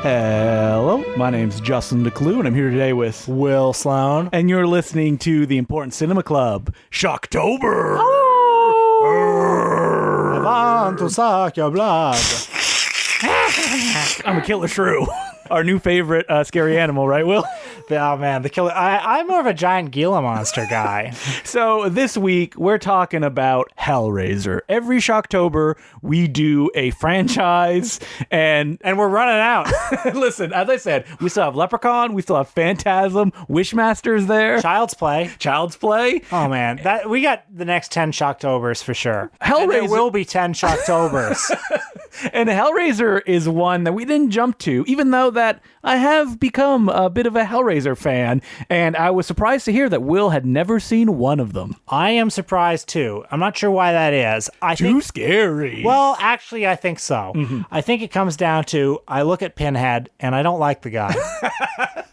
Hello, my name's Justin DeClue, and I'm here today with Will Sloan. And you're listening to the Important Cinema Club, Shocktober! I want to suck your blood. I'm a killer shrew. Our new favorite scary animal, right, Will? Oh, man, the killer. I'm more of a giant Gila monster guy. So this week, we're talking about Hellraiser. Every Shocktober, we do a franchise, and we're running out. Listen, as I said, we still have Leprechaun, we still have Phantasm, Wishmaster's there. Child's Play. Oh, man. We got the next 10 Shocktobers for sure. Hellraiser. And there will be 10 Shocktobers. And Hellraiser is one that we didn't jump to, even though that I have become a bit of a Hellraiser fan, and I was surprised to hear that Will had never seen one of them. I am surprised, too. I'm not sure why that is. Too scary. Well, actually, I think so. Mm-hmm. I think it comes down to I look at Pinhead, and I don't like the guy.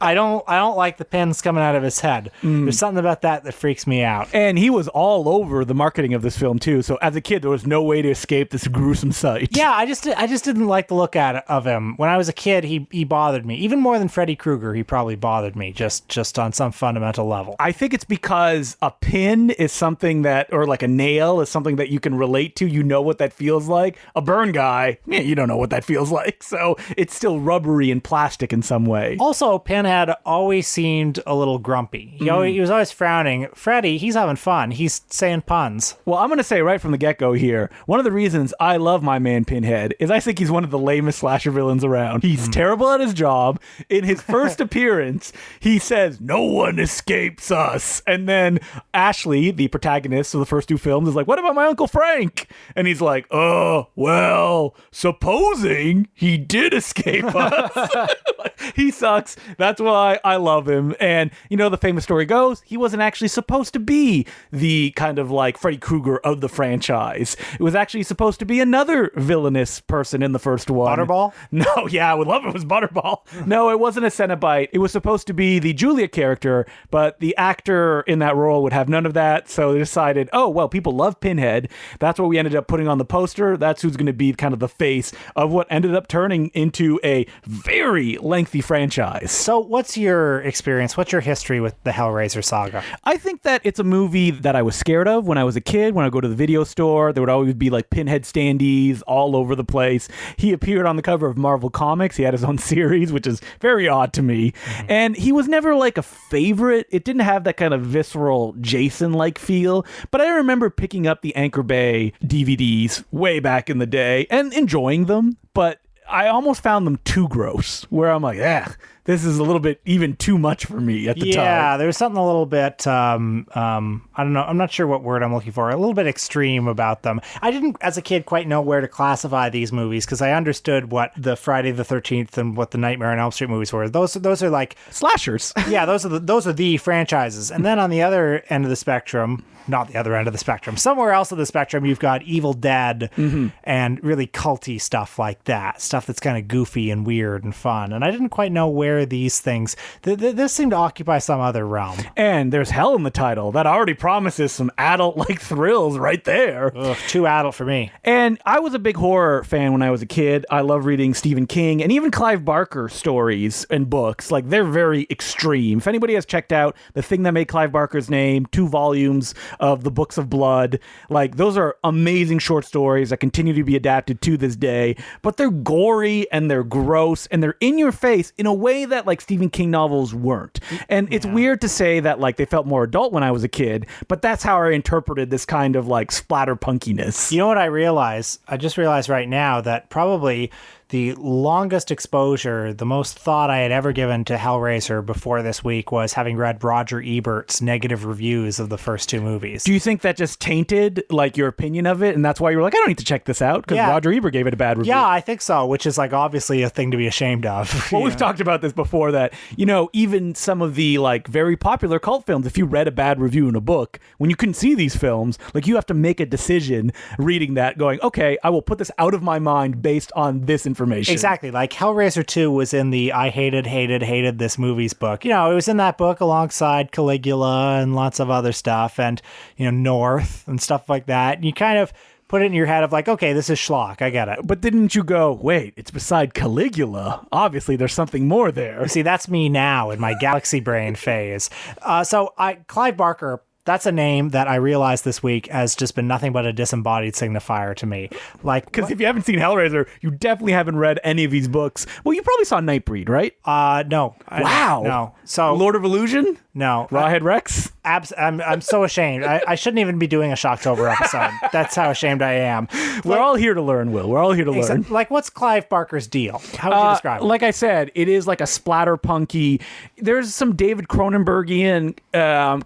I don't like the pins coming out of his head. There's something about that freaks me out. And he was all over the marketing of this film, too, so as a kid, there was no way to escape this gruesome sight. Yeah, I just didn't like the look of him. When I was a kid, he bothered me. Even more than Freddy Krueger, he probably bothered me, just on some fundamental level. I think it's because a pin is something that, or like a nail is something that you can relate to. You know what that feels like. A burn guy, you don't know what that feels like. So it's still rubbery and plastic in some way. Also, Pinhead always seemed a little grumpy. He was always frowning. Freddy, he's having fun. He's saying puns. Well, I'm going to say right from the get-go here, one of the reasons I love my man Pinhead is I think he's one of the lamest slasher villains around. He's terrible at his job. In his first appearance, he says, "No one escapes us." And then Ashley, the protagonist of the first two films, is like, "What about my Uncle Frank?" And he's like, "Oh, well, supposing he did escape us." He sucks. That's why I love him. And, the famous story goes, he wasn't actually supposed to be the kind of like Freddy Krueger of the franchise. It was actually supposed to be another villainous person in the first one. Butterball? No, yeah, I would love if it was Butterball. No, it wasn't a Cenobite. It was supposed to be the Julia character, but the actor in that role would have none of that. So they decided, oh, well, people love Pinhead. That's what we ended up putting on the poster. That's who's going to be kind of the face of what ended up turning into a very lengthy franchise. So what's your experience? What's your history with the Hellraiser saga? I think that it's a movie that I was scared of when I was a kid. When I go to the video store, there would always be like Pinhead standees all over the place. He appeared on the cover of Marvel Comics. He had his own series, which is very odd to me. Mm-hmm. And he was never like a favorite. It didn't have that kind of visceral Jason-like feel. But I remember picking up the Anchor Bay DVDs way back in the day and enjoying them. But I almost found them too gross, where I'm like, this is a little bit even too much for me at the time. Yeah, there's something a little bit, I don't know, I'm not sure what word I'm looking for, a little bit extreme about them. I didn't, as a kid, quite know where to classify these movies, because I understood what the Friday the 13th and what the Nightmare on Elm Street movies were. Those are like... slashers. Yeah, those are the franchises. And then on the other end of the spectrum... Not the other end of the spectrum. Somewhere else of the spectrum, you've got Evil Dead and really culty stuff like that. Stuff that's kind of goofy and weird and fun. And I didn't quite know where these things... This seemed to occupy some other realm. And there's hell in the title. That already promises some adult-like thrills right there. Ugh, too adult for me. And I was a big horror fan when I was a kid. I love reading Stephen King and even Clive Barker stories and books. Like, they're very extreme. If anybody has checked out The Thing That Made Clive Barker's Name, 2 volumes of the Books of Blood. Like, those are amazing short stories that continue to be adapted to this day, but they're gory and they're gross and they're in your face in a way that like Stephen King novels weren't. And it's weird to say that like they felt more adult when I was a kid, but that's how I interpreted this kind of like splatter punkiness. You know what I realize? I just realized right now that probably the longest exposure, the most thought I had ever given to Hellraiser before this week was having read Roger Ebert's negative reviews of the first 2 movies. Do you think that just tainted like your opinion of it, and that's why you were like, I don't need to check this out because Roger Ebert gave it a bad review? Yeah, I think so, which is like obviously a thing to be ashamed of. Well, we've talked about this before that, even some of the like very popular cult films, if you read a bad review in a book, when you couldn't see these films, like you have to make a decision reading that going, okay, I will put this out of my mind based on this information. Exactly. Like Hellraiser 2 was in the I hated this movie's book. It was in that book alongside Caligula and lots of other stuff and, North and stuff like that. And you kind of put it in your head of like, okay, this is schlock. I get it. But didn't you go, wait, it's beside Caligula. Obviously, there's something more there. See, that's me now in my galaxy brain phase. Clive Barker, that's a name that I realized this week has just been nothing but a disembodied signifier to me. Like, because if you haven't seen Hellraiser, you definitely haven't read any of these books. Well, you probably saw Nightbreed, right? No. Wow. No. So Lord of Illusion? No. Rawhead Rex? I'm so ashamed. I shouldn't even be doing a Shocktober episode. That's how ashamed I am. We're all here to learn, Will. We're all here to learn. Like, what's Clive Barker's deal? How would you describe it? Like I said, it is like a splatterpunky. There's some David Cronenbergian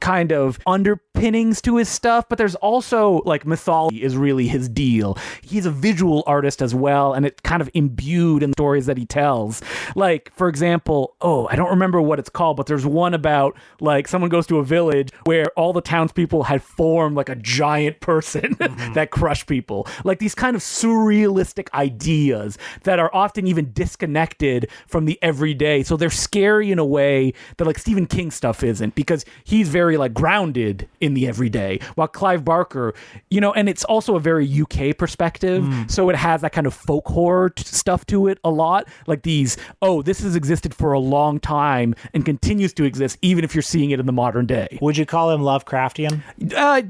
kind of underpinnings to his stuff, but there's also like mythology is really his deal. He's a visual artist as well, and it's kind of imbued in the stories that he tells. Like, for example, I don't remember what it's called, but there's one about like someone goes to a village where all the townspeople had formed like a giant person that crushed people. Like these kind of surrealistic ideas that are often even disconnected from the everyday. So they're scary in a way that like Stephen King stuff isn't, because he's very like grounded in the everyday, while Clive Barker, and it's also a very UK perspective. So it has that kind of folk horror stuff to it a lot. Like these, this has existed for a long time and continues to exist even if you're seeing it in the modern day. Would you call him Lovecraftian?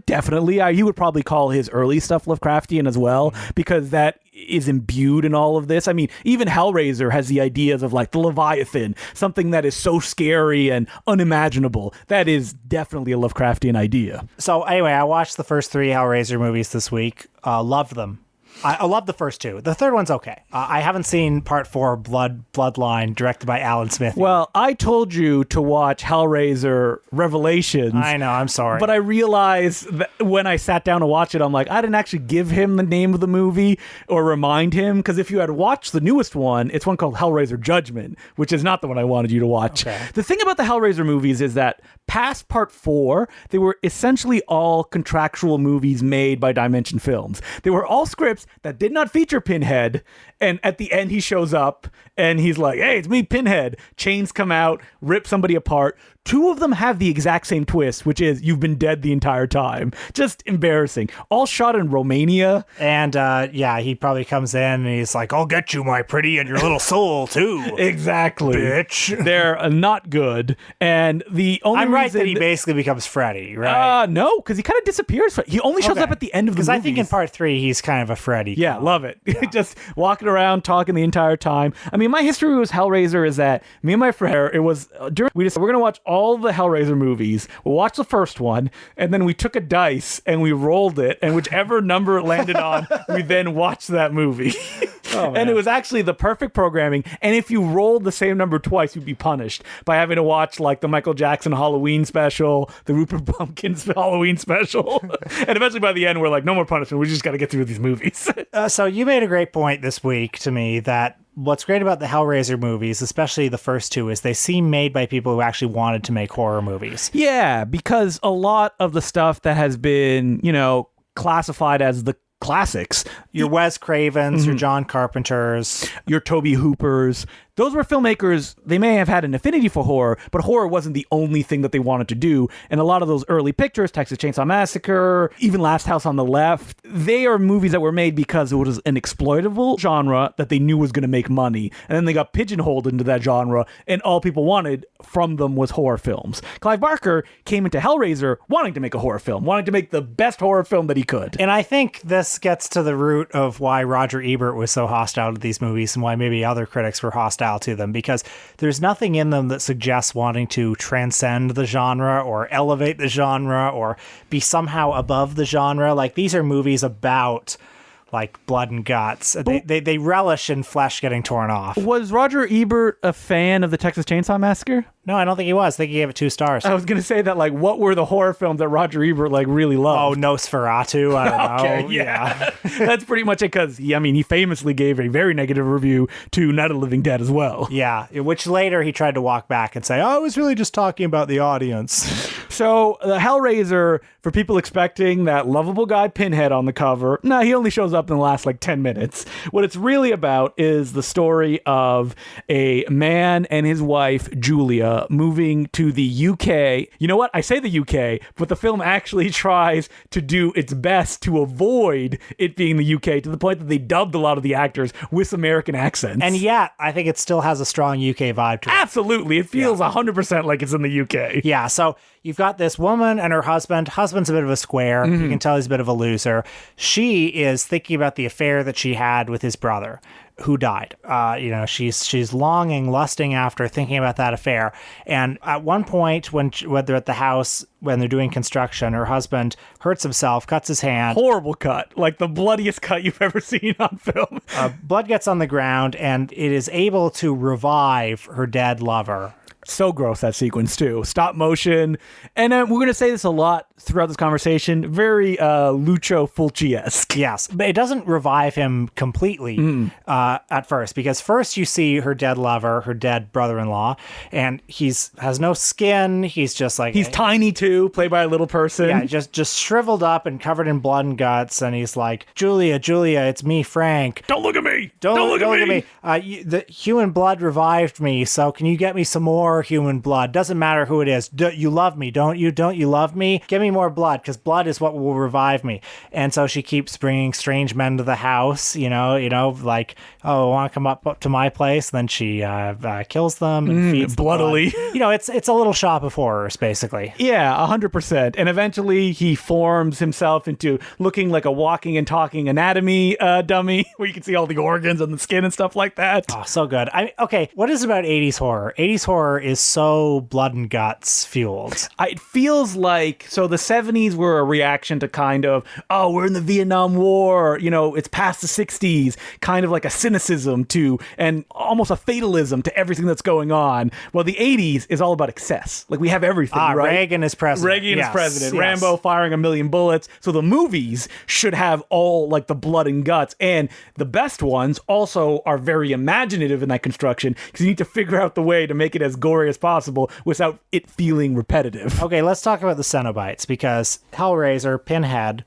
Definitely. He would probably call his early stuff Lovecraftian as well, because that is imbued in all of this. I mean, even Hellraiser has the ideas of like the Leviathan, something that is so scary and unimaginable. That is definitely a Lovecraftian idea. So anyway, I watched the first 3 Hellraiser movies this week. Loved them. I love the first 2. The third one's okay. I haven't seen part 4, Bloodline, directed by Alan Smith. Well, I told you to watch Hellraiser Revelations. I know, I'm sorry. But I realized that when I sat down to watch it, I'm like, I didn't actually give him the name of the movie or remind him, because if you had watched the newest one, it's one called Hellraiser Judgment, which is not the one I wanted you to watch. Okay. The thing about the Hellraiser movies is that past part 4, they were essentially all contractual movies made by Dimension Films. They were all scripts that did not feature Pinhead, and at the end he shows up and he's like, hey, it's me, Pinhead. Chains come out, rip somebody apart. 2 of them have the exact same twist, which is you've been dead the entire time. Just embarrassing. All shot in Romania. And he probably comes in and he's like, I'll get you, my pretty, and your little soul too. Exactly. Bitch. They're not good. And the only I'm right reason that he basically becomes Freddy, right? No, because he kind of disappears. He only shows up at the end of the movie. Because I think in part 3, he's kind of a Freddy. Yeah, love it. Yeah. Just walking around, talking the entire time. I mean, my history with Hellraiser is that me and my friend, it was we decided we're going to watch all the Hellraiser movies. We'll watch the first one, and then we took a dice and we rolled it, and whichever number it landed on, we then watched that movie. And it was actually the perfect programming. And if you rolled the same number twice, you'd be punished by having to watch like the Michael Jackson Halloween special, the Rupert Pumpkins Halloween special. And eventually by the end, we're like, no more punishment. We just got to get through these movies. So you made a great point this week to me that what's great about the Hellraiser movies, especially the first 2, is they seem made by people who actually wanted to make horror movies. Yeah, because a lot of the stuff that has been, classified as the classics, your Wes Cravens, your John Carpenters, your Tobe Hoopers, those were filmmakers. They may have had an affinity for horror, but horror wasn't the only thing that they wanted to do. And a lot of those early pictures, Texas Chainsaw Massacre, even Last House on the Left, they are movies that were made because it was an exploitable genre that they knew was going to make money. And then they got pigeonholed into that genre, and all people wanted from them was horror films. Clive Barker came into Hellraiser wanting to make a horror film, wanting to make the best horror film that he could. And I think this gets to the root of why Roger Ebert was so hostile to these movies and why maybe other critics were hostile to them, because there's nothing in them that suggests wanting to transcend the genre or elevate the genre or be somehow above the genre. Like, these are movies about like blood and guts. They relish in flesh getting torn off. Was Roger Ebert a fan of the Texas Chainsaw Massacre? No, I don't think he was. I think he gave it 2 stars. I was going to say that, like, what were the horror films that Roger Ebert, like, really loved? Oh, Nosferatu. I don't know. Okay, yeah. That's pretty much it, because, he famously gave a very negative review to Night of the Living Dead as well. Yeah, which later he tried to walk back and say, I was really just talking about the audience. So, the Hellraiser, for people expecting that lovable guy Pinhead on the cover, no, he only shows up in the last, 10 minutes. What it's really about is the story of a man and his wife, Julia, moving to the UK. You know what? I say the UK, but the film actually tries to do its best to avoid it being the UK, to the point that they dubbed a lot of the actors with American accents. And yet, I think it still has a strong UK vibe to it. Absolutely. It feels 100% like it's in the UK. Yeah, so you've got this woman and her husband. Husband's a bit of a square. You can tell he's a bit of a loser. She is thinking about the affair that she had with his brother, who died. She's longing, lusting after, thinking about that affair. And at one point, when they're at the house, when they're doing construction, her husband hurts himself, cuts his hand. Horrible cut. Like the bloodiest cut you've ever seen on film. Blood gets on the ground, and it is able to revive her dead lover. So gross, that sequence, too. Stop motion. And we're going to say this a lot throughout this conversation. Very Lucio Fulci-esque. Yes, but it doesn't revive him completely at first, because first you see her dead lover, her dead brother-in-law, and has no skin. He's just like... He's tiny, too, played by a little person. Yeah, just shriveled up and covered in blood and guts, and he's like, Julia, it's me, Frank. Don't look at me! Don't look at me! The human blood revived me, so can you get me some more human blood? Doesn't matter who it is. You love me, don't you? Don't you love me? Give me more blood, because blood is what will revive me. And so she keeps bringing strange men to the house, like, oh, want to come up to my place? Then she kills them and feeds them bloodily. Blood. It's a little shop of horrors, basically. Yeah, 100%. And eventually he forms himself into looking like a walking and talking anatomy dummy, where you can see all the organs and the skin and stuff like that. Oh, so good. Okay, what is about 80s horror? 80s horror is so blood and guts fueled. It feels like, so the 70s were a reaction to kind of, oh, we're in the Vietnam War, it's past the 60s, kind of like a cynicism to, and almost a fatalism to everything that's going on. Well, the 80s is all about excess. Like, we have everything, right? Reagan is president. Reagan is president. Rambo firing 1,000,000 bullets. So the movies should have all, like, the blood and guts. And the best ones also are very imaginative in that construction, because you need to figure out the way to make it as gory as possible without it feeling repetitive. Okay, let's talk about the Cenobites, because Hellraiser, Pinhead...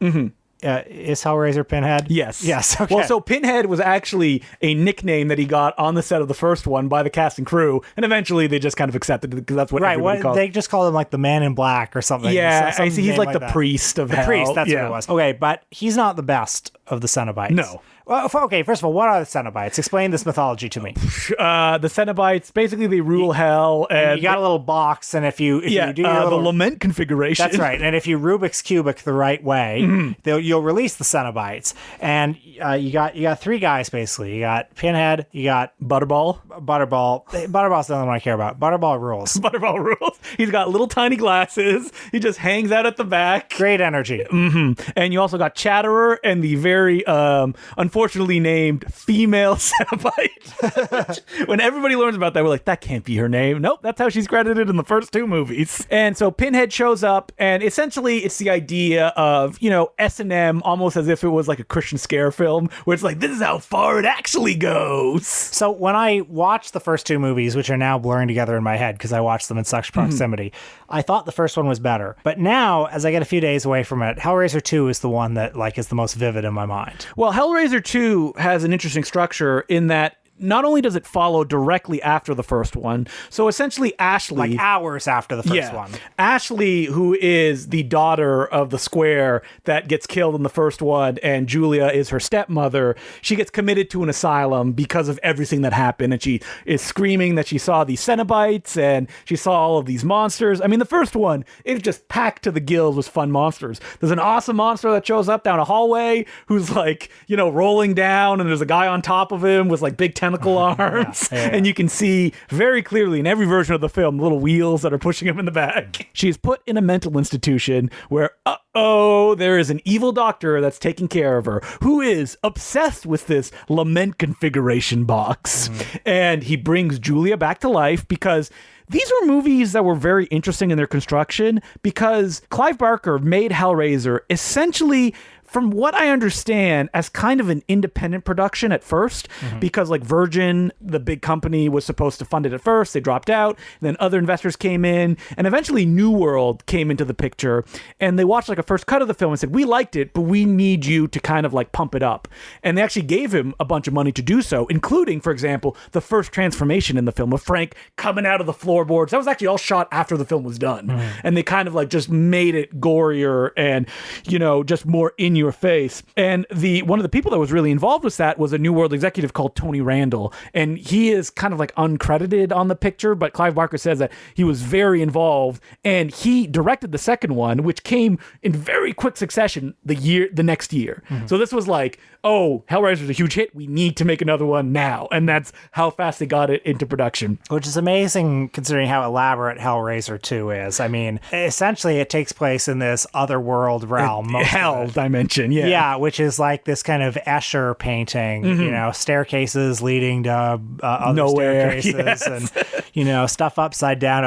is Hellraiser Pinhead? Yes. Yes, okay. Well, so Pinhead was actually a nickname that he got on the set of the first one by the cast and crew, and eventually they just kind of accepted it because that's what everybody called. They just called him like the Man in Black or something. Yeah, I see. He's like the priest of hell. The priest, that's what it was. Okay, but he's not the best of the Cenobites. No. Well, okay, first of all, what are the Cenobites? Explain this mythology to me. The Cenobites, basically they rule hell. And you got a little box, and if you do your the lament configuration. That's right, and if you Rubik's Cubic the right way, you'll release the Cenobites. And you got three guys, basically. You got Pinhead, you got... Butterball. Butterball's the only one I care about. Butterball rules. Butterball rules. He's got little tiny glasses. He just hangs out at the back. Great energy. And you also got Chatterer and the very unfortunately named female Cenobite. When everybody learns about that, we're like, that can't be her name. Nope, that's how she's credited in the first two movies. And so Pinhead shows up, and essentially it's the idea of, S&M, almost as if it was like a Christian Scare film, where it's like, this is how far it actually goes. So when I watched the first two movies, which are now blurring together in my head because I watched them in such proximity, I thought the first one was better. But now, as I get a few days away from it, Hellraiser 2 is the one that is the most vivid in my mind. Well, Hellraiser 2 has an interesting structure in that not only does it follow directly after the first one, so essentially Ashley... Like hours after the first one. Ashley, who is the daughter of the square that gets killed in the first one, and Julia is her stepmother, she gets committed to an asylum because of everything that happened, and she is screaming that she saw these Cenobites, and she saw all of these monsters. I mean, the first one, it's just packed to the gills with fun monsters. There's an awesome monster that shows up down a hallway, who's like, rolling down, and there's a guy on top of him with like big tentacles arms, and you can see very clearly in every version of the film little wheels that are pushing him in the back. She's put in a mental institution where there is an evil doctor that's taking care of her, who is obsessed with this lament configuration box. And he brings Julia back to life, because these were movies that were very interesting in their construction, because Clive Barker made Hellraiser essentially from what I understand, as kind of an independent production at first, because like Virgin, the big company, was supposed to fund it at first. They dropped out. Then other investors came in, and eventually New World came into the picture, and they watched like a first cut of the film and said, we liked it, but we need you to kind of like pump it up. And they actually gave him a bunch of money to do so, including, for example, the first transformation in the film of Frank coming out of the floorboards. That was actually all shot after the film was done. And they kind of like just made it gorier and, you know, just more in your face. And one of the people that was really involved with that was a New World executive called Tony Randall. And he is kind of like uncredited on the picture, but Clive Barker says that he was very involved, and he directed the second one, which came in very quick succession the next year. So this was like, oh, Hellraiser's a huge hit. We need to make another one now. And that's how fast they got it into production. Which is amazing considering how elaborate Hellraiser 2 is. I mean, essentially it takes place in this otherworld realm. Hell dimension, yeah. Yeah, which is like this kind of Escher painting, you know, staircases leading to other Nowhere, staircases and, you know, stuff upside down.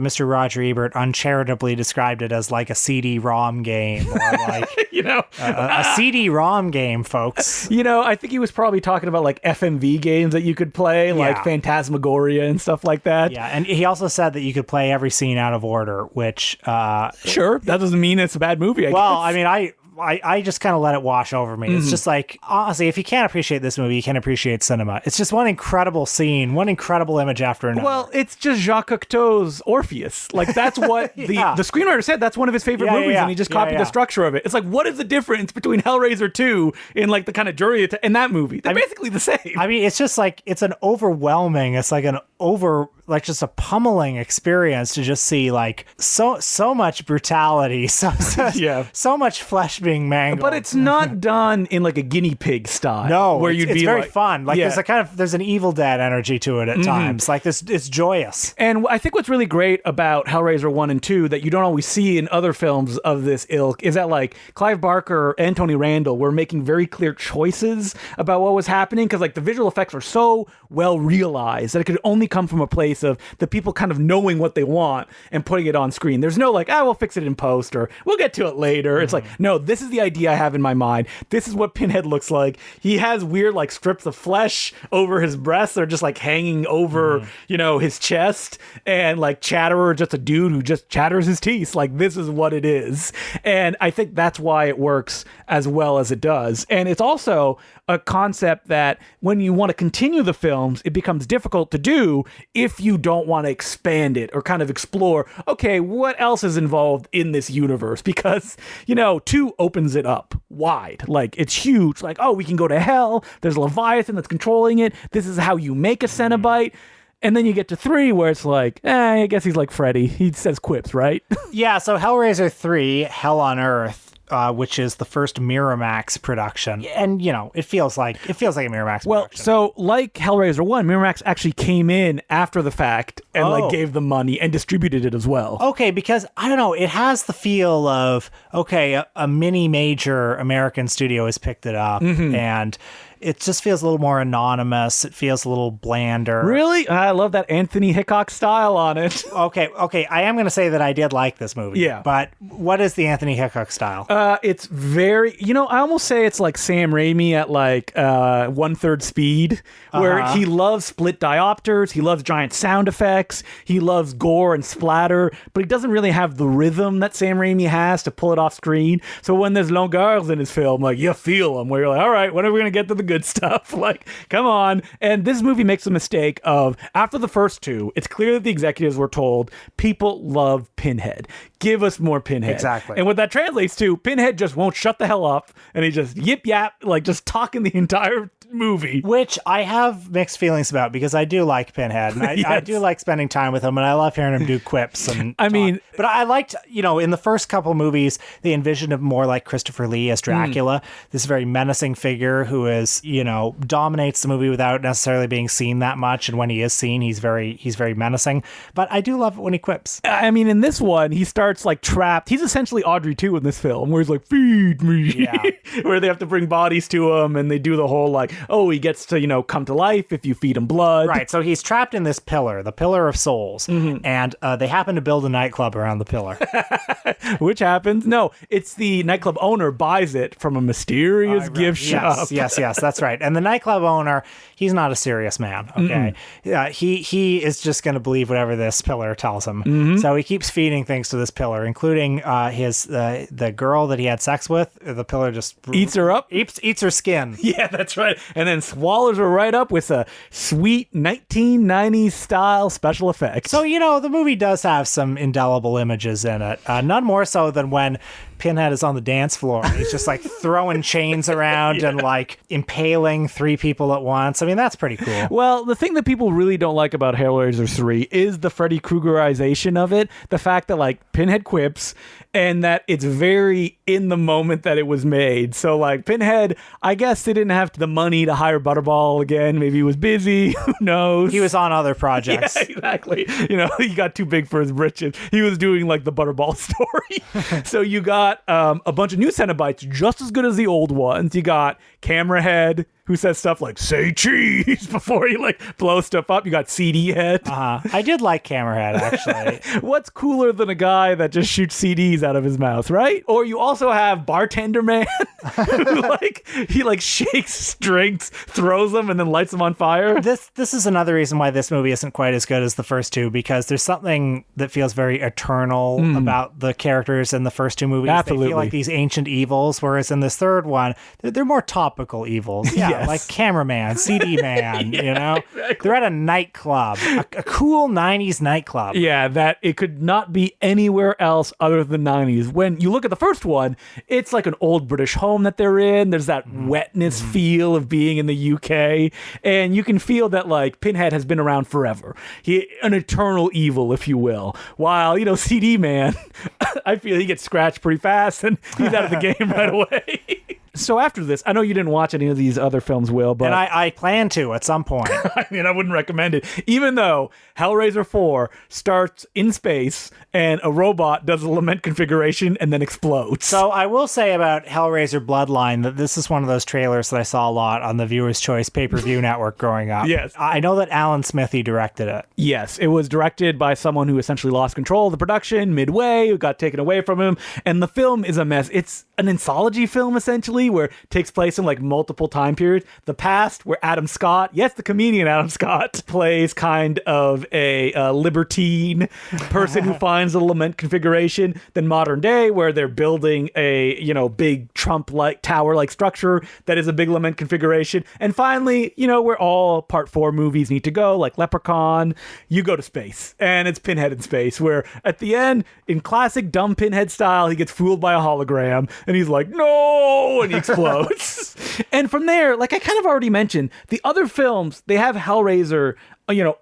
Mr. Roger Ebert uncharitably described it as like a CD-ROM game or like, you know, a CD-ROM game, folks. You know, I think he was probably talking about like FMV games that you could play, like Phantasmagoria and stuff like that. Yeah, and he also said that you could play every scene out of order, which... sure, that doesn't mean it's a bad movie, I guess. I mean, I just kind of let it wash over me. It's just like, honestly, if you can't appreciate this movie, you can't appreciate cinema. It's just one incredible scene, one incredible image after another. Well, it's just Jacques Cocteau's Orpheus. Like, that's what the screenwriter said. That's one of his favorite movies, and he just copied the structure of it. It's like, what is the difference between Hellraiser 2 and like the kind of jury and that movie? They're basically the same. I mean, it's just like, it's an overwhelming, it's like just a pummeling experience to just see like so much brutality, so much flesh being mangled. But it's not done in like a guinea pig style. No, where it's very fun. Like there's an Evil Dead energy to it at times. Like this, it's joyous. And I think what's really great about Hellraiser 1 and 2 that you don't always see in other films of this ilk is that like Clive Barker and Tony Randall were making very clear choices about what was happening, because like the visual effects are so well realized that it could only come from a place of the people kind of knowing what they want and putting it on screen. There's no like, we'll fix it in post, or we'll get to it later. It's like, no, this is the idea I have in my mind. This is what Pinhead looks like. He has weird like strips of flesh over his breasts. They're just like hanging over, you know, his chest, and like Chatterer, just a dude who just chatters his teeth. Like, this is what it is. And I think that's why it works as well as it does. And it's also a concept that when you want to continue the films, it becomes difficult to do if you don't want to expand it or kind of explore, okay, what else is involved in this universe? Because, you know, 2 opens it up wide. Like, it's huge. Like, oh, we can go to hell. There's Leviathan that's controlling it. This is how you make a Cenobite. And then you get to 3 where it's like, I guess he's like Freddy. He says quips, right? Yeah, so Hellraiser 3, Hell on Earth, which is the first Miramax production. And, you know, it feels like a Miramax production. Well, so like Hellraiser 1, Miramax actually came in after the fact and like gave them money and distributed it as well. Okay, because, I don't know, it has the feel of, okay, a mini major American studio has picked it up, and it just feels a little more anonymous. It feels a little blander. Really? I love that Anthony Hickok style on it. Okay. I am going to say that I did like this movie. Yeah. But what is the Anthony Hickok style? It's very, you know, I almost say it's like Sam Raimi at like 1/3 speed, where he loves split diopters. He loves giant sound effects. He loves gore and splatter, but he doesn't really have the rhythm that Sam Raimi has to pull it off screen. So when there's longueurs in his film, like, you feel them, where you're like, all right, when are we going to get to the good stuff? Like, come on. And this movie makes a mistake of, after the first 2, it's clear that the executives were told, people love Pinhead. Give us more Pinhead. Exactly. And what that translates to, Pinhead just won't shut the hell up, and he just yip yap, like just talking the entire movie. Which I have mixed feelings about, because I do like Pinhead, and I do like spending time with him, and I love hearing him do quips. And but I liked, you know, in the first couple movies, they envisioned him more like Christopher Lee as Dracula, this very menacing figure who is is, dominates the movie without necessarily being seen that much. And when he is seen, he's very menacing. But I do love it when he quips. I mean, in this one, he starts like trapped. He's essentially Audrey 2 in this film, where he's like, feed me. Yeah. Where they have to bring bodies to him, and they do the whole like, oh, he gets to, come to life if you feed him blood. Right. So he's trapped in this pillar, the Pillar of Souls. And they happen to build a nightclub around the pillar. Which happens? No, it's the nightclub owner buys it from a mysterious gift shop. Yes, that's right. And the nightclub owner, he's not a serious man, okay? He is just going to believe whatever this pillar tells him. So he keeps feeding things to this pillar, including the girl that he had sex with. The pillar just Eats her up? Eats her skin. Yeah, that's right. And then swallows her right up with a sweet 1990s style special effect. So, the movie does have some indelible images in it. None more so than when Pinhead is on the dance floor. He's just like throwing chains around and like impaling 3 people at once. I mean, that's pretty cool. Well, the thing that people really don't like about Hellraiser 3 is the Freddy Kruegerization of it. The fact that like Pinhead quips and that it's very in the moment that it was made. So like Pinhead, I guess they didn't have the money to hire Butterball again. Maybe he was busy. Who knows? He was on other projects. Yeah, exactly. He got too big for his britches. He was doing like the Butterball story. So you got a bunch of new Cenobites just as good as the old ones. You got Camera Head, who says stuff like, say cheese, before he like blows stuff up. You got CD Head. I did like Camerahead, actually. What's cooler than a guy that just shoots CDs out of his mouth, right? Or you also have Bartender Man, who he shakes drinks, throws them, and then lights them on fire. This is another reason why this movie isn't quite as good as the first two, because there's something that feels very eternal about the characters in the first two movies. Absolutely. They feel like these ancient evils, whereas in this third one, they're more topical evils. Yeah, Yes. like Cameraman, CD Man, Exactly. They're at a nightclub, a cool 90s nightclub. Yeah, that it could not be anywhere else other than the 90s. When you look at the first one, it's like an old British home that they're in. There's that wetness feel of being in the UK. And you can feel that like Pinhead has been around forever. An eternal evil, if you will. While, CD Man, I feel he gets scratched pretty fast and he's out of the game right away. So after this, I know you didn't watch any of these other films, Will, but... And I plan to at some point. I mean, I wouldn't recommend it. Even though Hellraiser 4 starts in space and a robot does a lament configuration and then explodes. So I will say about Hellraiser Bloodline that this is one of those trailers that I saw a lot on the Viewer's Choice pay-per-view network growing up. Yes. I know that Alan Smithy directed it. Yes, it was directed by someone who essentially lost control of the production midway, who got taken away from him, and the film is a mess. It's an anthology film, essentially, where it takes place in like multiple time periods. The past, where Adam Scott, yes, the comedian Adam Scott, plays kind of a libertine person who finds a lament configuration. Then modern day, where they're building a big Trump-like tower-like structure that is a big lament configuration. And finally, where all Part 4 movies need to go, like Leprechaun, you go to space, and it's Pinhead in space, where at the end, in classic dumb Pinhead style, he gets fooled by a hologram, and he's like, no, and he explodes. And from there, like I kind of already mentioned, the other films, they have Hellraiser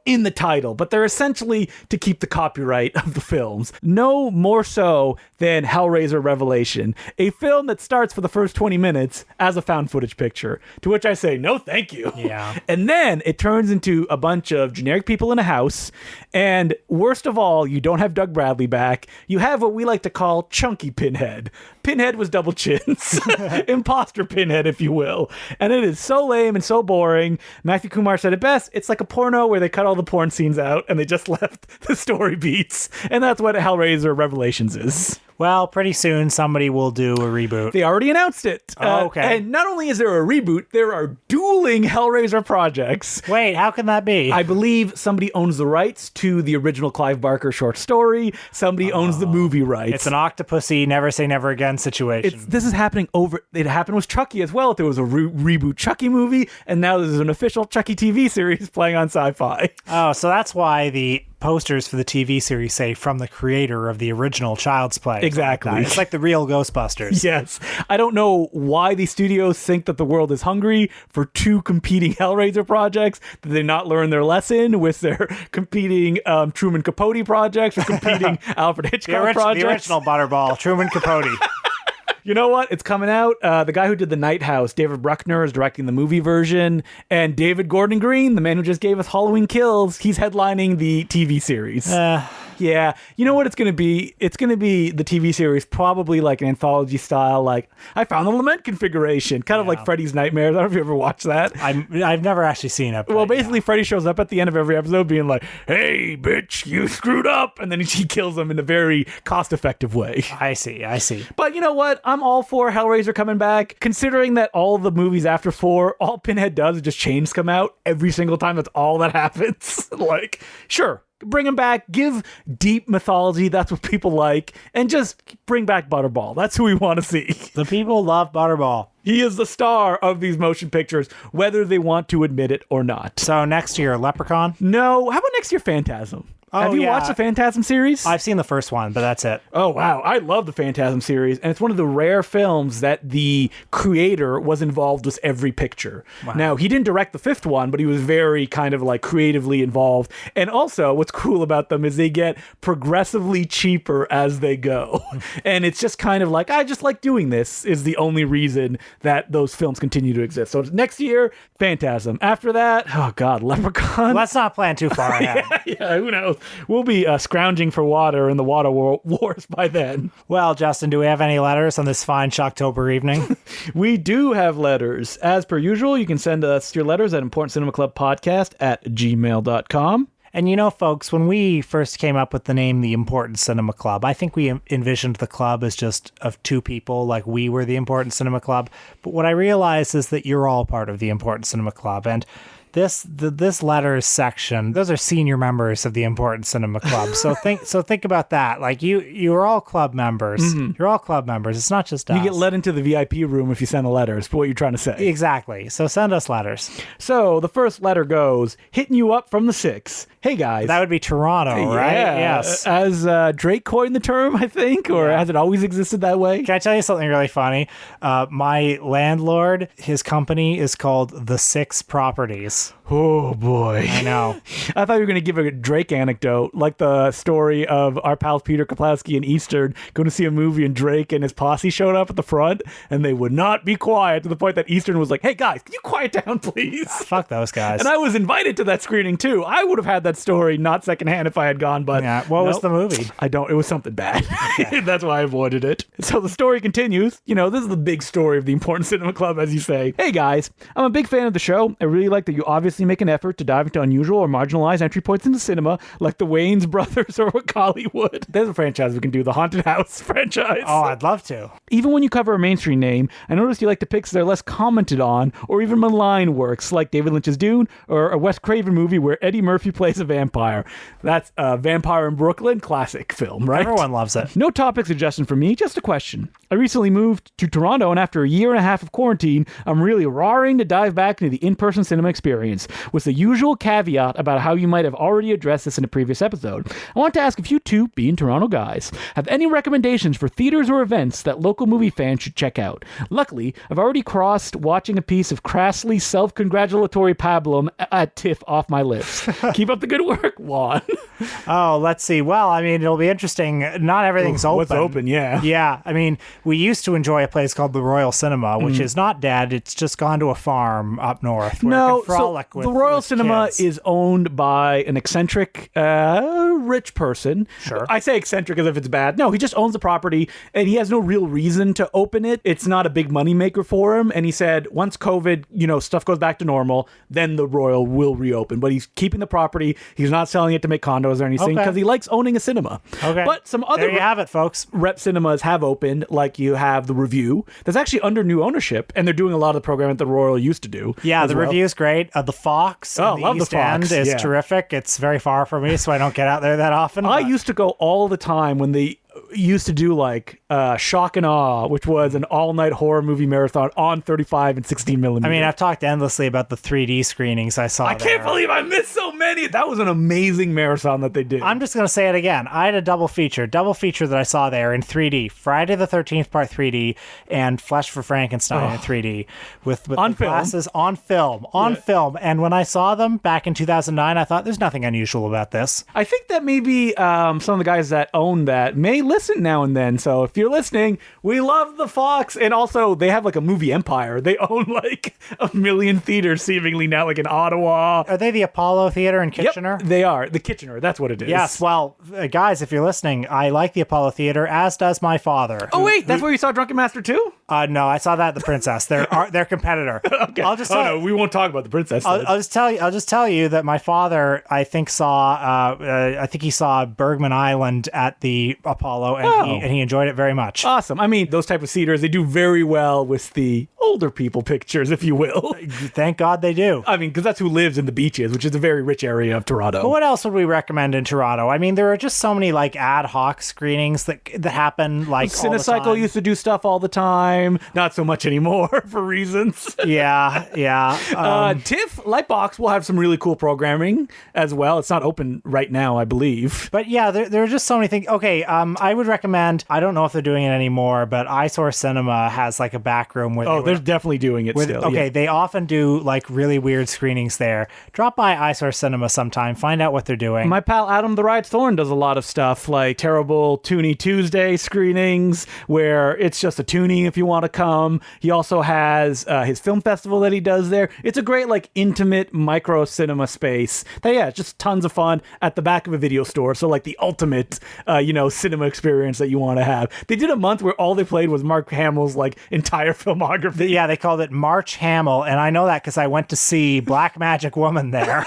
in the title, but they're essentially to keep the copyright of the films. No more so than Hellraiser Revelation, a film that starts for the first 20 minutes as a found footage picture, to which I say, no, thank you. Yeah. And then it turns into a bunch of generic people in a house, and worst of all, you don't have Doug Bradley back. You have what we like to call chunky Pinhead. Pinhead was double chins. Imposter Pinhead, if you will. And it is so lame and so boring. Matthew Kumar said it best. It's like a porno where they cut all the porn scenes out and they just left the story beats. And that's what Hellraiser Revelations is. Well, pretty soon somebody will do a reboot. They already announced it. Oh, okay. And not only is there a reboot, there are dueling Hellraiser projects. Wait, how can that be? I believe somebody owns the rights to the original Clive Barker short story. Somebody owns the movie rights. It's an Octopussy, never say never again situation. This is happening it happened with Chucky as well. There was a reboot Chucky movie, and now there's an official Chucky TV series playing on Sci-Fi. Oh, so that's why the posters for the TV series say from the creator of the original Child's Play. Exactly. It's like the real Ghostbusters. Yes. I don't know why these studios think that the world is hungry for two competing Hellraiser projects. Did they not learn their lesson with their competing Truman Capote projects or competing Alfred Hitchcock projects? The original Butterball, Truman Capote. You know what? It's coming out. The guy who did The Night House, David Bruckner, is directing the movie version. And David Gordon Green, the man who just gave us Halloween Kills, he's headlining the TV series. Yeah. You know what it's going to be? It's going to be the TV series, probably like an anthology style, like, I found the lament configuration, kind of like Freddy's Nightmares. I don't know if you ever watched that. I've never actually seen it. Well, basically, Freddy shows up at the end of every episode being like, hey, bitch, you screwed up. And then he kills him in a very cost-effective way. I see. But you know what? I'm all for Hellraiser coming back, considering that all the movies after 4, all Pinhead does is just chains come out every single time. That's all that happens. Like, sure. Bring him back, give deep mythology, that's what people like, and just bring back Butterball. That's who we want to see. The people love Butterball. He is the star of these motion pictures, whether they want to admit it or not. So next year, Leprechaun? No. How about next year, Phantasm? Have you watched the Phantasm series? I've seen the first one, but that's it. Oh, wow. I love the Phantasm series, and it's one of the rare films that the creator was involved with every picture. Wow. Now, he didn't direct the 5th one, but he was very kind of like creatively involved. And also, what's cool about them is they get progressively cheaper as they go. And it's just kind of like, I just like doing this is the only reason that those films continue to exist. So next year, Phantasm. After that, oh God, Leprechaun. Let's not plan too far ahead. Yeah, who knows? We'll be scrounging for water in the water wars by then. Well, Justin, do we have any letters on this fine Shocktober evening? We do have letters. As per usual, you can send us your letters at importantcinemaclubpodcast@gmail.com. And you know, folks, when we first came up with the name The Important Cinema Club, I think we envisioned the club as just of 2 people, like we were the Important Cinema Club. But what I realized is that you're all part of the Important Cinema Club. And this letters section, those are senior members of the Important Cinema Club. So think about that. Like you're all club members. Mm-hmm. You're all club members. It's not just us. You get let into the VIP room if you send the letters, but what you're trying to say. Exactly. So send us letters. So the first letter goes, hitting you up from the 6. Hey guys. That would be Toronto, right? Yes. As Drake coined the term, I think, or has it always existed that way? Can I tell you something really funny? My landlord, his company is called The 6 Properties. Oh boy. I know. I thought you were going to give a Drake anecdote, like the story of our pals Peter Kaplowski and Eastern going to see a movie and Drake and his posse showed up at the front and they would not be quiet, to the point that Eastern was like, hey guys, can you quiet down please? Fuck those guys. And I was invited to that screening too. I would have had that story not secondhand if I had gone, but yeah. What was the movie? It was something bad. Okay. That's why I avoided it. So the story continues. You know, this is the big story of the Important Cinema Club, as you say. Hey guys, I'm a big fan of the show. I really like that you obviously make an effort to dive into unusual or marginalized entry points into cinema, like the Wayans brothers or Hollywood. There's a franchise we can do, the Haunted House franchise. Oh, I'd love to. Even when you cover a mainstream name, I noticed you like to pick that are less commented on or even maligned works, like David Lynch's Dune or a Wes Craven movie where Eddie Murphy plays a vampire. That's Vampire in Brooklyn, classic film, right? Everyone loves it. No topic suggestion for me, just a question. I recently moved to Toronto, and after a year and a half of quarantine, I'm really raring to dive back into the in-person cinema experience, with the usual caveat about how you might have already addressed this in a previous episode. I want to ask if you two, being Toronto guys, have any recommendations for theaters or events that local movie fans should check out. Luckily, I've already crossed watching a piece of crassly self-congratulatory pablum at TIFF off my lips. Keep up the good work, Juan. Oh, let's see. Well, I mean, it'll be interesting. Not everything's open. What's open, yeah. Yeah, I mean, we used to enjoy a place called the Royal Cinema, which is not dead. It's just gone to a farm up north where it can frolic with the Royal with Cinema kids. is owned by an eccentric, rich person. Sure. I say eccentric as if it's bad. No, he just owns the property, and he has no real reason to open it. It's not a big moneymaker for him, and he said once COVID, stuff goes back to normal, then the Royal will reopen. But he's keeping the property. He's not selling it to make condos or anything, because he likes owning a cinema. Okay. But some other there you have it, folks. rep cinemas have opened, like you have the Review. That's actually under new ownership, and they're doing a lot of the programming that the Royal used to do. Yeah, the Review is great. The Fox in the love East the Fox. End is terrific. It's very far from me, so I don't get out there that often. I used to go all the time when they used to do like Shock and Awe, which was an all-night horror movie marathon on 35 and 16 millimeter. I mean, I've talked endlessly about the 3D screenings I saw I can't believe I missed so many. many. That was an amazing marathon that they did. I'm just going to say it again. I had a double feature that I saw there in 3D. Friday the 13th part 3D and Flesh for Frankenstein in 3D with On the film. glasses on film. And when I saw them back in 2009, I thought there's nothing unusual about this. I think that maybe some of the guys that own that may listen now and then. So if you're listening, we love the Fox. And also, they have like a movie empire. They own like 1 million theaters seemingly now, like in Ottawa. Are they the Apollo Theater in Kitchener? Yep, they are. The Kitchener. That's what it is. Yes. Well, guys, if you're listening, I like the Apollo Theater, as does my father. Oh, wait. That's where you saw Drunken Master 2? No, I saw that at the Princess. Their competitor. Okay. I'll just no, we won't talk about the Princess. I'll just tell you that my father, I think, saw he saw Bergman Island at the Apollo, and he enjoyed it very much. Awesome. I mean, those type of theaters, they do very well with the older people pictures, if you will. Thank God they do. I mean, because that's who lives in the beaches, which is a very rich area of Toronto. But what else would we recommend in Toronto? I mean, there are just so many like ad hoc screenings that happen like all the time. Cinecycle used to do stuff all the time. Not so much anymore for reasons. Yeah. TIFF Lightbox will have some really cool programming as well. It's not open right now, I believe. But yeah, there are just so many things. Okay, I would recommend, I don't know if they're doing it anymore, but Eyesore Cinema has like a back room with... They're definitely doing it still. Okay, yeah. they often do like really weird screenings there. Drop by Eyesore Cinema sometime, find out what they're doing. My pal Adam the Riot Thorn does a lot of stuff like terrible Toonie Tuesday screenings where it's just a toonie if you want to come. He also has his film festival that he does there. It's a great like intimate micro cinema space. It's just tons of fun at the back of a video store. So like the ultimate cinema experience that you want to have. They did a month where all they played was Mark Hamill's like entire filmography. Yeah, they called it March Hamill, and I know that because I went to see Black Magic Woman there.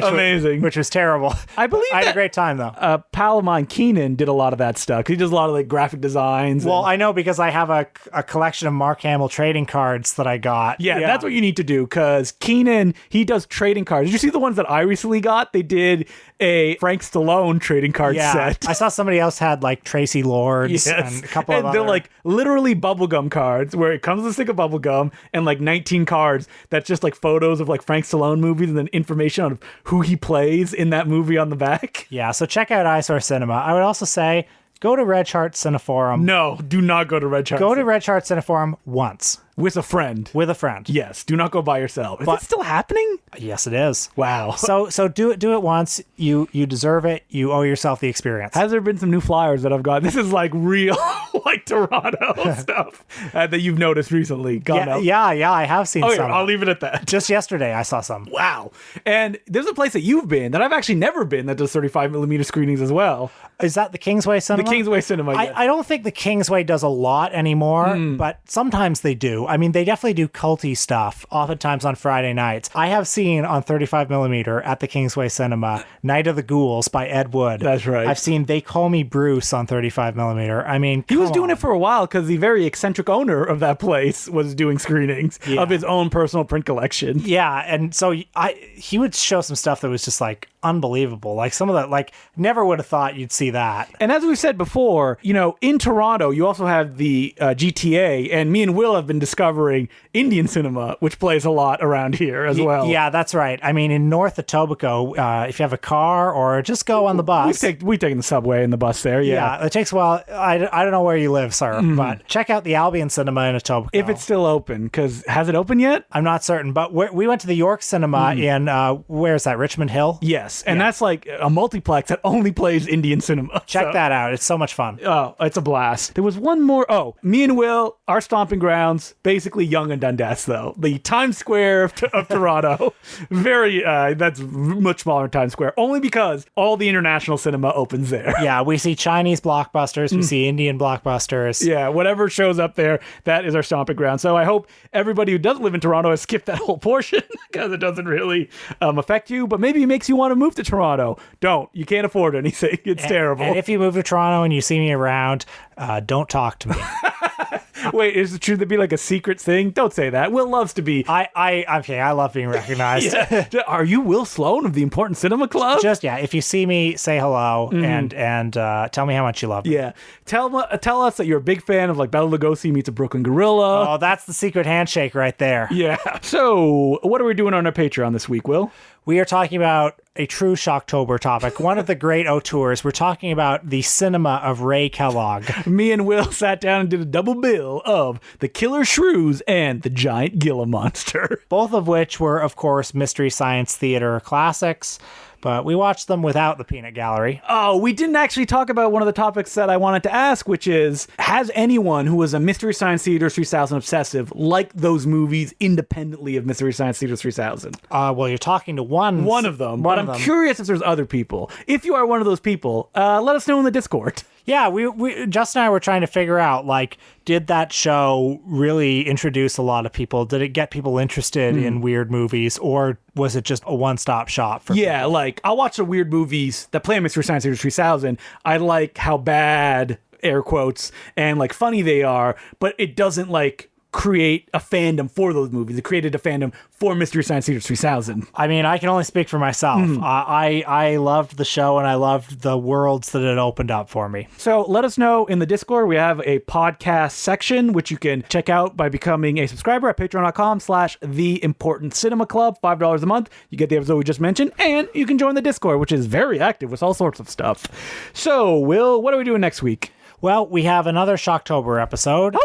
Amazing. Which was terrible. I believe I had a great time though. A pal of mine, Keenan, did a lot of that stuff. He does a lot of like graphic designs. Well, I know because I have a collection of Mark Hamill trading cards that I got. Yeah, that's what you need to do because Keenan, he does trading cards. Did you see the ones that I recently got? They did a Frank Stallone trading card set. I saw somebody else had like Tracy Lords and a couple of they're like literally bubblegum cards where it comes with a stick of bubblegum and like 19 cards that's just like photos of like Frank Stallone movies and then information on who he plays in that movie on the back. Yeah, so check out Eyesore Cinema. I would also say go to Red Chart Cineforum. No, do not go to Red Chart. Go to Red Chart Cineforum once. With a friend. With a friend. Yes, do not go by yourself. Is it still happening? Yes, it is. Wow. So do it once. You deserve it. You owe yourself the experience. Has there been some new flyers that I've got? This is like real, like Toronto stuff that you've noticed recently. Yeah, I have seen some. I'll leave it at that. Just yesterday, I saw some. Wow. And there's a place that you've been that I've actually never been that does 35mm screenings as well. Is that the Kingsway Cinema? The Kingsway Cinema, yes. I don't think the Kingsway does a lot anymore, but sometimes they do. I mean, they definitely do culty stuff, oftentimes on Friday nights. I have seen on 35mm at the Kingsway Cinema, Night of the Ghouls by Ed Wood. That's right. I've seen They Call Me Bruce on 35mm. I mean, he was doing it for a while because the very eccentric owner of that place was doing screenings of his own personal print collection. Yeah, and so he would show some stuff that was just like unbelievable. Like some of that, like never would have thought you'd see that. And as we said before, in Toronto, you also have the GTA, and me and Will have been discovering Indian cinema, which plays a lot around here as well. Yeah, that's right. I mean, in North Etobicoke, if you have a car or just go on the bus. We've taken the subway and the bus there, Yeah, it takes a while. I don't know where you live, sir, but check out the Albion Cinema in Etobicoke. If it's still open, because has it opened yet? I'm not certain, but we went to the York Cinema in, where's that, Richmond Hill? Yes, and that's like a multiplex that only plays Indian cinema. Check that out. It's so much fun. Oh, it's a blast. There was one more. Oh, me and Will, our stomping grounds, basically Yonge and Dundas, though. The Times Square of Toronto. That's much smaller than Times Square, only because all the international cinema opens there. Yeah, we see Chinese blockbusters, we see Indian blockbusters. Yeah, whatever shows up there, that is our stomping ground. So I hope everybody who does live in Toronto has skipped that whole portion because it doesn't really affect you, but maybe it makes you want to move to Toronto. Don't. You can't afford anything. It's terrible. And if you move to Toronto and you see me around, don't talk to me. Wait, should there be like a secret thing? Don't say that. Will loves to be. I love being recognized. Yeah. Are you Will Sloan of the Important Cinema Club? Just if you see me, say hello and tell me how much you love me. Yeah. Tell us that you're a big fan of like Bela Lugosi meets a Brooklyn Gorilla. Oh, that's the secret handshake right there. Yeah. So, what are we doing on our Patreon this week, Will? We are talking about a true Shocktober topic, one of the great auteurs. We're talking about the cinema of Ray Kellogg. Me and Will sat down and did a double bill of The Killer Shrews and The Giant Gila Monster. Both of which were, of course, Mystery Science Theater classics. But we watched them without the peanut gallery. Oh, we didn't actually talk about one of the topics that I wanted to ask, which is, has anyone who was a Mystery Science Theater 3000 obsessive liked those movies independently of Mystery Science Theater 3000? Well, you're talking to one of them, but I'm curious if there's other people. If you are one of those people, let us know in the Discord. Yeah, we Justin and I were trying to figure out, like, did that show really introduce a lot of people? Did it get people interested in weird movies, or was it just a one-stop shop for people? Like, I'll watch the weird movies that play on Mystery Science Theater 3000. I like how bad, air quotes, and, like, funny they are, but it doesn't, like, create a fandom for those movies. It created a fandom for Mystery Science Theater 3000. I mean, I can only speak for myself. I loved the show, and I loved the worlds that it opened up for me. So let us know in the Discord. We have a podcast section, which you can check out by becoming a subscriber at patreon.com/The Important Cinema Club. $5 a month. You get the episode we just mentioned, and you can join the Discord, which is very active with all sorts of stuff. So, Will, what are we doing next week? Well, we have another Shocktober episode.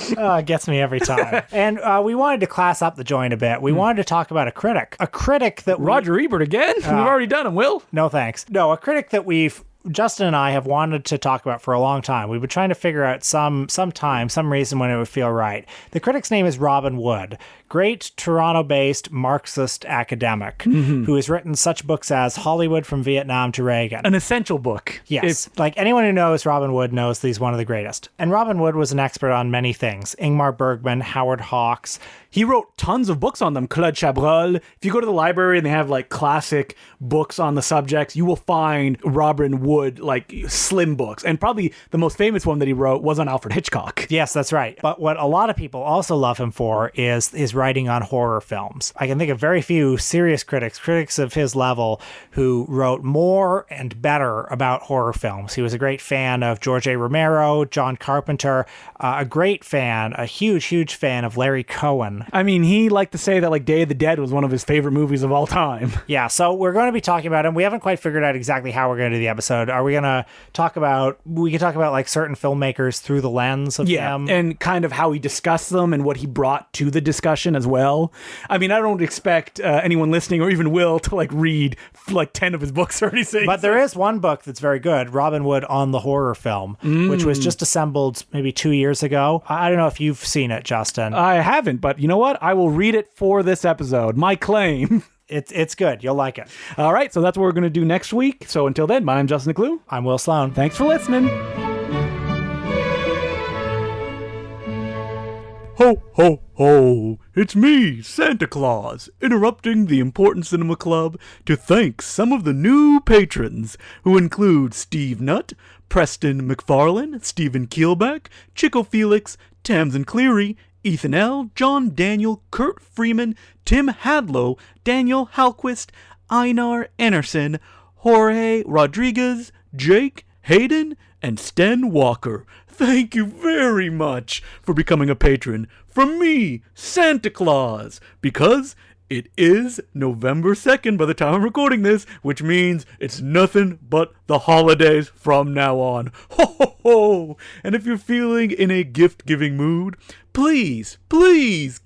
It gets me every time. And we wanted to class up the joint a bit. We wanted to talk about a critic that Roger Ebert again? We've already done him, Will. No thanks. No, a critic that Justin and I have wanted to talk about for a long time. We've been trying to figure out some reason when it would feel right. The critic's name is Robin Wood, great Toronto-based Marxist academic who has written such books as Hollywood from Vietnam to Reagan. An essential book. Yes. Like anyone who knows Robin Wood knows he's one of the greatest. And Robin Wood was an expert on many things. Ingmar Bergman, Howard Hawks. He wrote tons of books on them. Claude Chabrol. If you go to the library and they have like classic books on the subjects, you will find Robin Wood like slim books. And probably the most famous one that he wrote was on Alfred Hitchcock. Yes, that's right. But what a lot of people also love him for is his writing on horror films. I can think of very few serious critics of his level who wrote more and better about horror films. He was a great fan of George A. Romero, John Carpenter, a huge fan of Larry Cohen. I mean, he liked to say that like Day of the Dead was one of his favorite movies of all time. Yeah, so we're going to be talking about him. We haven't quite figured out exactly how we're going to do the episode. Are we going to we can talk about like certain filmmakers through the lens of them? And kind of how he discussed them and what he brought to the discussion as well. I mean, I don't expect anyone listening or even Will to like read like 10 of his books or anything. But there is one book that's very good, Robin Wood on the Horror Film, which was just assembled maybe 2 years ago. I don't know if you've seen it, Justin. I haven't, but you know what? I will read it for this episode. My claim. It's good. You'll like it. All right, so that's what we're going to do next week. So until then, my name's Justin DeClue. I'm Will Sloan. Thanks for listening. Ho, ho, ho. It's me, Santa Claus, interrupting the Important Cinema Club to thank some of the new patrons, who include Steve Nutt, Preston McFarlane, Stephen Keelback, Chico Felix, Tamsin Cleary, Ethan L., John Daniel, Kurt Freeman, Tim Hadlow, Daniel Halquist, Einar Enerson, Jorge Rodriguez, Jake, Hayden, and Sten Walker. Thank you very much for becoming a patron from me, Santa Claus, because it is November 2nd by the time I'm recording this, which means it's nothing but the holidays from now on. Ho, ho, ho! And if you're feeling in a gift-giving mood, please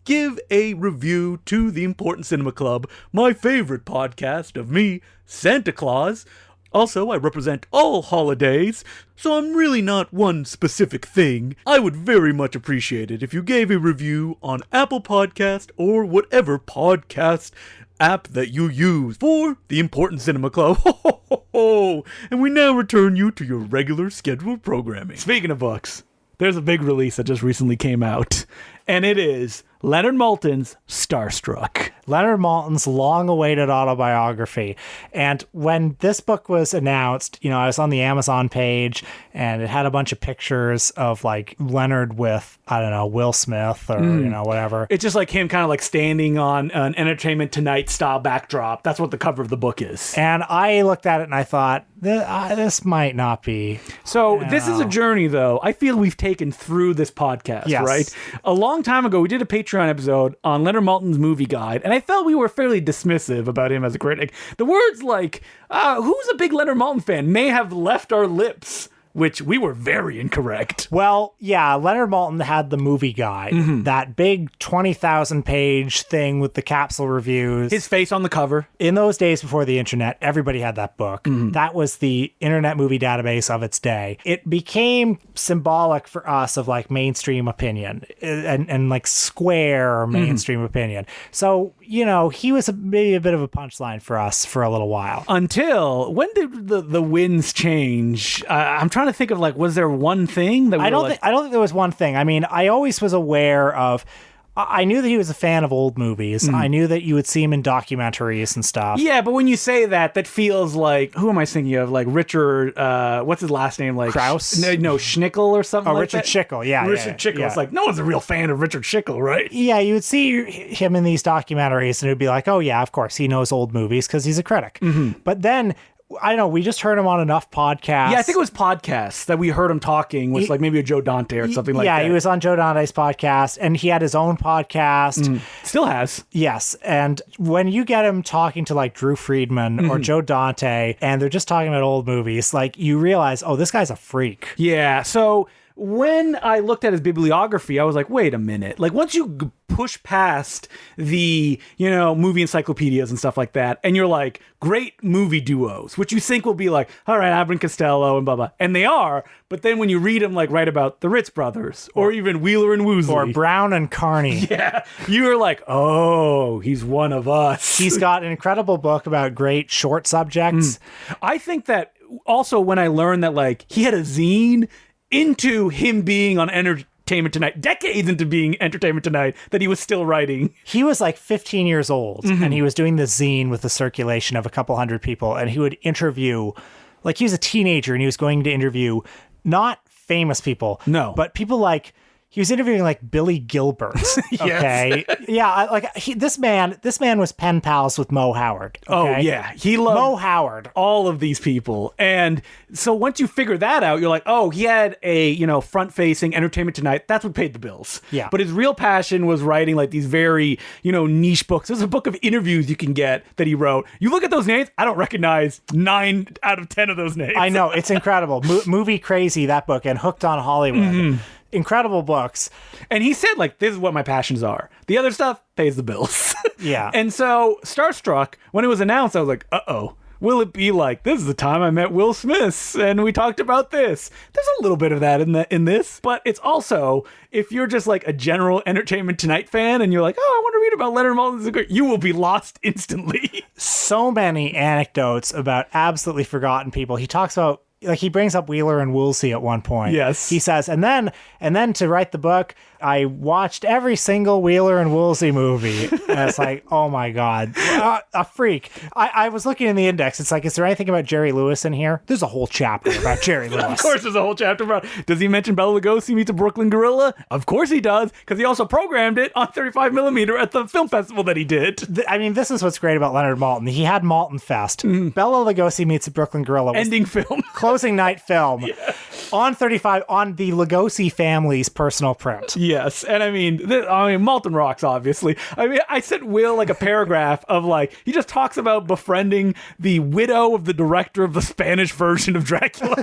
give a review to the Important Cinema Club, my favorite podcast of me, Santa Claus. Also, I represent all holidays, so I'm really not one specific thing. I would very much appreciate it if you gave a review on Apple Podcast or whatever podcast app that you use for the Important Cinema Club. Ho, ho, ho, ho. And we now return you to your regular scheduled programming. Speaking of books, there's a big release that just recently came out, And it is Leonard Maltin's Starstruck. Leonard Maltin's long-awaited autobiography. And when this book was announced, I was on the Amazon page, and it had a bunch of pictures of like Leonard with, I don't know, Will Smith or whatever. It's just like him kind of like standing on an Entertainment Tonight style backdrop. That's what the cover of the book is. And I looked at it and I thought, this might not be. So this is a journey, though. I feel we've taken through this podcast, right? A long time ago, we did a Patreon episode on Leonard Maltin's movie guide, and I felt we were fairly dismissive about him as a critic. The words like, who's a big Leonard Maltin fan, may have left our lips, which we were very incorrect. Well, yeah, Leonard Maltin had the movie guide, that big 20,000 page thing with the capsule reviews. His face on the cover. In those days before the internet, everybody had that book. That was the internet movie database of its day. It became symbolic for us of like mainstream opinion and like square mainstream opinion. So, he was maybe a bit of a punchline for us for a little while. Until, when did the winds change? I'm trying to think of like, was there one thing that I don't think there was one thing. I mean, I always was aware of. I knew that he was a fan of old movies. I knew that you would see him in documentaries and stuff. Yeah, but when you say that, that feels like, who am I thinking of? Like Richard, what's his last name? Like Krause? No, Schnickel or something like Richard that? Schickel, yeah. Richard Schickel. Yeah. It's like, no one's a real fan of Richard Schickel, right? Yeah, you would see him in these documentaries and it would be like, oh yeah, of course, he knows old movies because he's a critic. But then, I don't know, we just heard him on enough podcasts. Yeah, I think it was podcasts that we heard him talking with like maybe a Joe Dante or something like that. Yeah, he was on Joe Dante's podcast and he had his own podcast. Still has. Yes. And when you get him talking to like Drew Friedman or Joe Dante and they're just talking about old movies, like you realize, oh, this guy's a freak. Yeah. So when I looked at his bibliography, I was like, wait a minute. Like once you push past the, movie encyclopedias and stuff like that, and you're like, great movie duos, which you think will be like, all right, Abbott and Costello and blah, blah. And they are. But then when you read them, like, write about the Ritz brothers or even Wheeler and Woosley. Or Brown and Carney. Yeah. You are like, oh, he's one of us. He's got an incredible book about great short subjects. I think that also when I learned that, like, he had a zine into him being on Entertainment Tonight, decades into being Entertainment Tonight, that he was still writing. He was like 15 years old and he was doing the zine with the circulation of a couple hundred people, and he would interview, like he was a teenager and he was going to interview not famous people, no, but people like, he was interviewing like Billy Gilbert. Okay. Yeah. This man was pen pals with Mo Howard. Okay? Oh yeah. He loved Mo Howard. All of these people. And so once you figure that out, you're like, oh, he had a, front facing Entertainment Tonight. That's what paid the bills. Yeah. But his real passion was writing like these very, niche books. There's a book of interviews you can get that he wrote. You look at those names, I don't recognize 9 out of 10 of those names. I know. It's incredible. Movie Crazy, that book, and Hooked on Hollywood. Incredible books. And he said, like, this is what my passions are. The other stuff pays the bills. Yeah. And so Starstruck, when it was announced, I was like, uh-oh. Will it be like, this is the time I met Will Smith and we talked about this? There's a little bit of that in this, but it's also, if you're just like a general Entertainment Tonight fan and you're like, oh, I want to read about Leonard Maltin, you will be lost instantly. So many anecdotes about absolutely forgotten people. He talks about, like, he brings up Wheeler and Woolsey at one point. Yes. He says, and then to write the book, I watched every single Wheeler and Woolsey movie. And it's like, oh my God, a freak. I was looking in the index. It's like, is there anything about Jerry Lewis in here? There's a whole chapter about Jerry Lewis. Of course there's a whole chapter about, does he mention Bela Lugosi meets a Brooklyn Gorilla? Of course he does, because he also programmed it on 35mm at the film festival that he did. I mean, this is what's great about Leonard Maltin. He had Maltin Fest. Bela Lugosi meets a Brooklyn Gorilla. Ending film. Closing night film. Yeah. On 35, on the Lugosi family's personal print. Yes, and I mean, Maltin rocks, obviously. I mean, I sent Will like a paragraph of like, he just talks about befriending the widow of the director of the Spanish version of Dracula.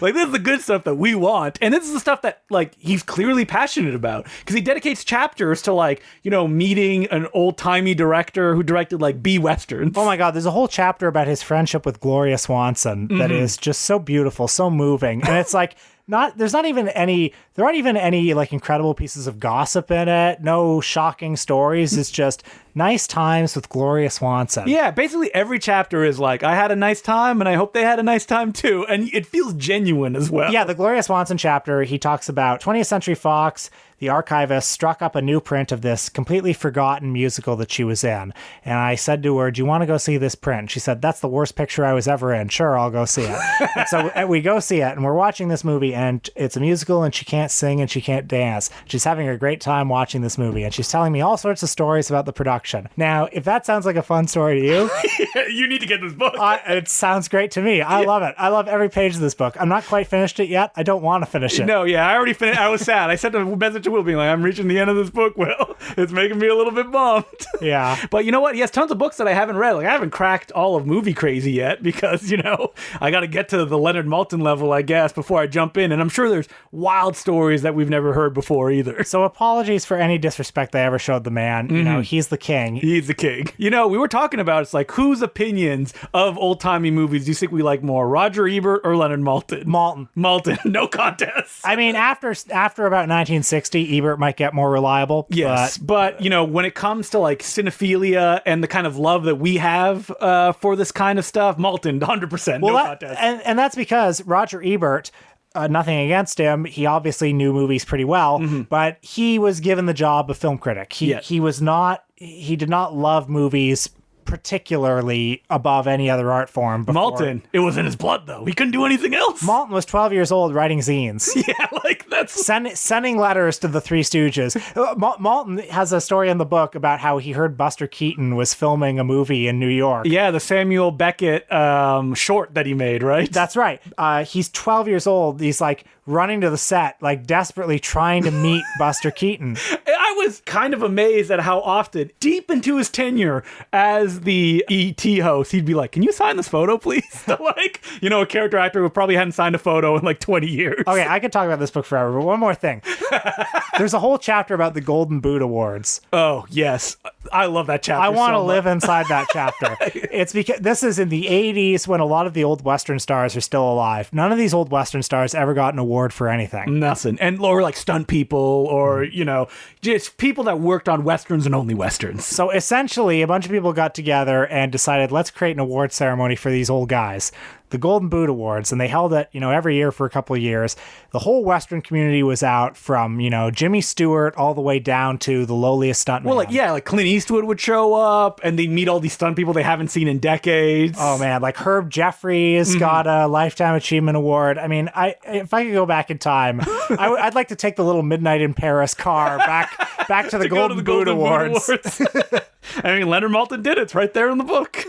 Like, this is the good stuff that we want, and this is the stuff that like he's clearly passionate about, because he dedicates chapters to like, meeting an old-timey director who directed like B westerns. Oh my God, there's a whole chapter about his friendship with Gloria Swanson that is just so beautiful, so moving, and it's like, There aren't even any like incredible pieces of gossip in it. No shocking stories. It's just nice times with Gloria Swanson. Yeah, basically every chapter is like, I had a nice time and I hope they had a nice time too. And it feels genuine as well. Yeah, the Gloria Swanson chapter, he talks about 20th Century Fox. The archivist struck up a new print of this completely forgotten musical that she was in. And I said to her, do you want to go see this print? She said, that's the worst picture I was ever in. Sure, I'll go see it. So we go see it, and we're watching this movie, and it's a musical, and she can't sing and she can't dance. She's having a great time watching this movie, and she's telling me all sorts of stories about the production. Now, if that sounds like a fun story to you... You need to get this book. It sounds great to me. I love it. I love every page of this book. I'm not quite finished it yet. I don't want to finish it. No, yeah, I already finished. I was sad. I sent a message to Will being like, I'm reaching the end of this book, Will. It's making me a little bit bummed. Yeah. But you know what? He has tons of books that I haven't read. Like, I haven't cracked all of Movie Crazy yet because, I got to get to the Leonard Maltin level, I guess, before I jump in. And I'm sure there's wild stories that we've never heard before either. So apologies for any disrespect I ever showed the man. He's the king. He's the king. We were talking about, it's like, whose opinions of old-timey movies do you think we like more, Roger Ebert or Leonard Maltin? Maltin. No contest. I mean, after about 1960, Ebert might get more reliable. Yes, but when it comes to like cinephilia and the kind of love that we have for this kind of stuff, Maltin, 100%, no contest. And that's because Roger Ebert, nothing against him, he obviously knew movies pretty well, but he was given the job of film critic. He did not love movies particularly above any other art form before. Maltin, it was in his blood though. He couldn't do anything else. Maltin was 12 years old writing zines. Yeah, like that's sending letters to the Three Stooges. Maltin has a story in the book about how he heard Buster Keaton was filming a movie in New York. Yeah, the Samuel Beckett short that he made, right? That's right. He's 12 years old. He's like running to the set, like desperately trying to meet Buster Keaton. I was kind of amazed at how often, deep into his tenure as the ET host, he'd be like, can you sign this photo, please? So like, a character actor who probably hadn't signed a photo in like 20 years. Okay, I could talk about this book forever, but one more thing. There's a whole chapter about the Golden Boot Awards. Oh, yes. I love that chapter. I want to live inside that chapter. It's because this is in the 80s when a lot of the old Western stars are still alive. None of these old Western stars ever got an award for anything. Nothing. Or like stunt people or, just people that worked on Westerns and only Westerns. So essentially, a bunch of people got together and decided, let's create an award ceremony for these old guys. The Golden Boot Awards, and they held it, every year for a couple of years. The whole Western community was out from, Jimmy Stewart all the way down to the lowliest stuntman. Well, like Clint Eastwood would show up, and they'd meet all these stunt people they haven't seen in decades. Oh, man, like Herb Jeffries got a Lifetime Achievement Award. I mean, if I could go back in time, I'd like to take the little Midnight in Paris car back to the Golden Boot Awards. I mean, Leonard Maltin did it. It's right there in the book.